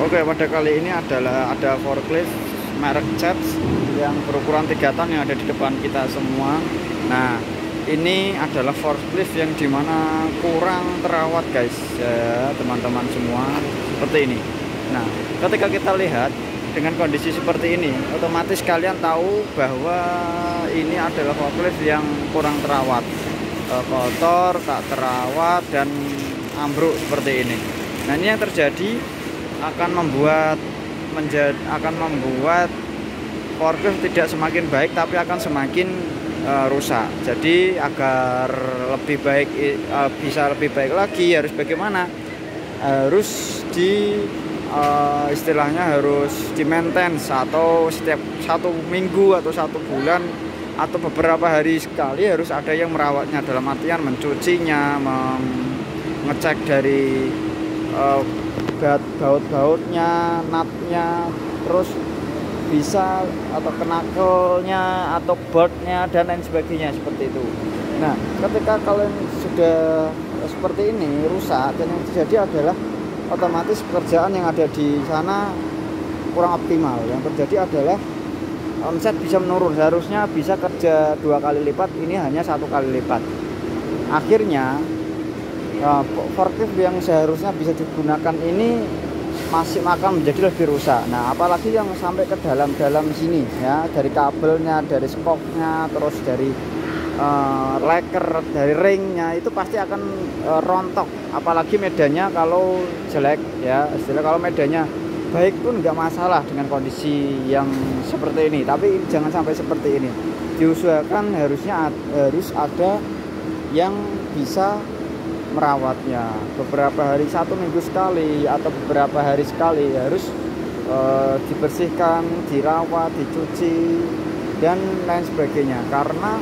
Oke, pada kali ini ada forklift merek CHEPS yang berukuran 3 ton yang ada di depan kita semua. Nah, ini adalah forklift yang dimana kurang terawat guys ya teman-teman semua, seperti ini. Nah, ketika kita lihat dengan kondisi seperti ini, otomatis kalian tahu bahwa ini adalah forklift yang kurang terawat, kotor, tak terawat, dan ambruk seperti ini. Nah, ini yang terjadi akan membuat forklift tidak semakin baik, tapi akan semakin rusak. Jadi agar lebih baik, bisa lebih baik lagi, harus bagaimana? Harus istilahnya harus di maintenance, atau setiap 1 minggu atau 1 bulan atau beberapa hari sekali harus ada yang merawatnya, dalam artian mencucinya, mengecek dari baut-bautnya, natnya, terus bisa atau knuckle-nya atau boardnya dan lain sebagainya, seperti itu. Nah, ketika kalian sudah seperti ini rusak, dan yang terjadi adalah otomatis pekerjaan yang ada di sana kurang optimal. Yang terjadi adalah omset bisa menurun, seharusnya bisa kerja 2 kali lipat, ini hanya 1 kali lipat. Akhirnya forklift yang seharusnya bisa digunakan ini masih akan menjadi lebih rusak. Nah, apalagi yang sampai ke dalam sini ya, dari kabelnya, dari skoknya, terus dari leker, dari ringnya, itu pasti akan rontok. Apalagi medannya kalau jelek ya, istilah kalau medannya baik pun nggak masalah dengan kondisi yang seperti ini, tapi jangan sampai seperti ini. Diusahakan harus ada yang bisa merawatnya beberapa hari, 1 minggu sekali atau beberapa hari sekali, harus dibersihkan, dirawat, dicuci, dan lain sebagainya. Karena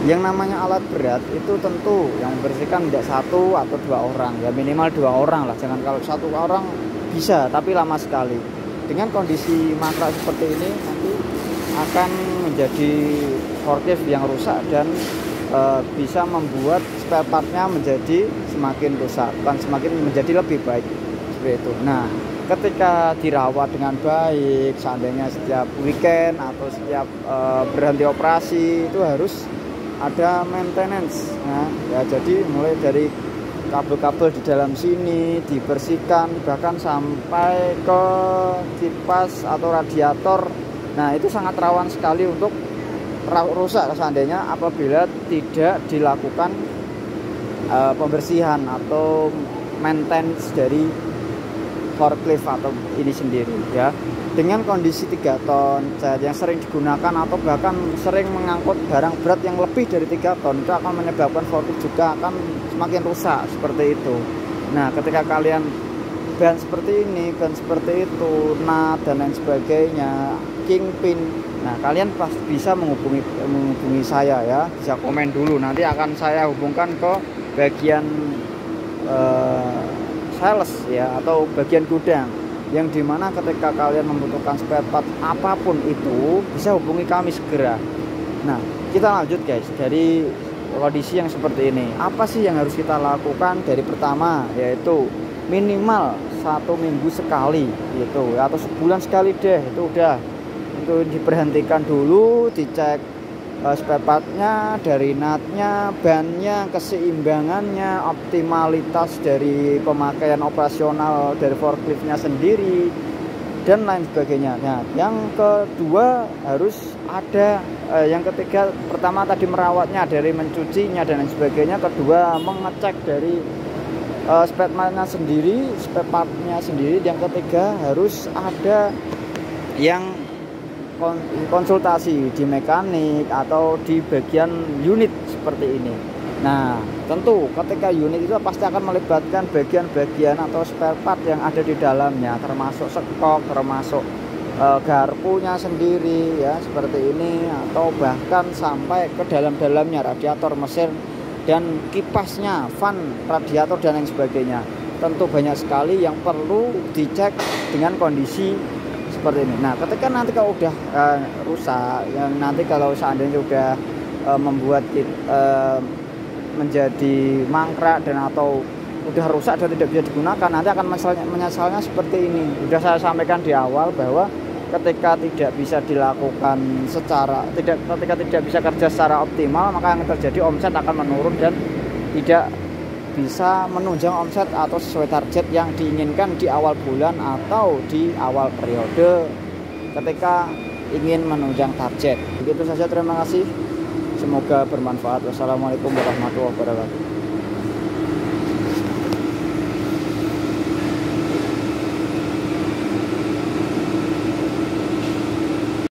yang namanya alat berat itu tentu yang membersihkan tidak 1 atau 2 orang, ya minimal 2 orang lah. Jangan kalau 1 orang bisa, tapi lama sekali. Dengan kondisi mangkrak seperti ini nanti akan menjadi forklift yang rusak dan bisa membuat spare partnya menjadi semakin rusak, bukan semakin menjadi lebih baik, seperti itu. Nah, ketika dirawat dengan baik, seandainya setiap weekend atau setiap berhenti operasi, itu harus ada maintenance. Nah, ya, jadi mulai dari kabel-kabel di dalam sini dibersihkan, bahkan sampai ke kipas atau radiator. Nah, itu sangat rawan sekali untuk rusak seandainya apabila tidak dilakukan pembersihan atau maintenance dari forklift atau ini sendiri ya. Dengan kondisi 3 ton yang sering digunakan atau bahkan sering mengangkut barang berat yang lebih dari 3 ton, itu akan menyebabkan forklift juga akan semakin rusak, seperti itu. Nah, ketika kalian ban seperti ini, ban seperti itu, nut dan lain sebagainya, kingpin, nah kalian pasti bisa menghubungi saya ya, bisa komen dulu, nanti akan saya hubungkan ke bagian sales ya, atau bagian gudang, yang dimana ketika kalian membutuhkan spare part apapun itu bisa hubungi kami segera. Nah, kita lanjut guys, dari kondisi yang seperti ini apa sih yang harus kita lakukan? Dari pertama yaitu minimal 1 minggu sekali gitu, atau sebulan sekali deh, itu udah, itu diberhentikan dulu, dicek spare partnya, dari natnya, bannya, keseimbangannya, optimalitas dari pemakaian operasional dari forkliftnya sendiri, dan lain sebagainya. Nah, yang kedua harus ada yang ketiga, pertama tadi merawatnya, dari mencucinya dan lain sebagainya. Kedua, mengecek dari spare partnya sendiri. Yang ketiga, harus ada yang konsultasi di mekanik atau di bagian unit seperti ini. Nah, tentu ketika unit itu pasti akan melibatkan bagian-bagian atau spare part yang ada di dalamnya, termasuk skok, termasuk garpunya sendiri ya, seperti ini, atau bahkan sampai ke dalam-dalamnya, radiator mesin dan kipasnya, fan, radiator dan lain sebagainya. Tentu banyak sekali yang perlu dicek dengan kondisi seperti ini. Nah, ketika nanti kalau udah rusak, yang nanti kalau seandainya udah membuat menjadi mangkrak dan atau udah rusak dan tidak bisa digunakan, nanti akan menyesalnya seperti ini. Sudah saya sampaikan di awal bahwa ketika tidak bisa dilakukan ketika tidak bisa kerja secara optimal, maka yang terjadi omset akan menurun dan tidak bisa menunjang omset atau sesuai target yang diinginkan di awal bulan atau di awal periode ketika ingin menunjang target. Begitu saja, terima kasih, semoga bermanfaat. Wassalamualaikum warahmatullahi wabarakatuh.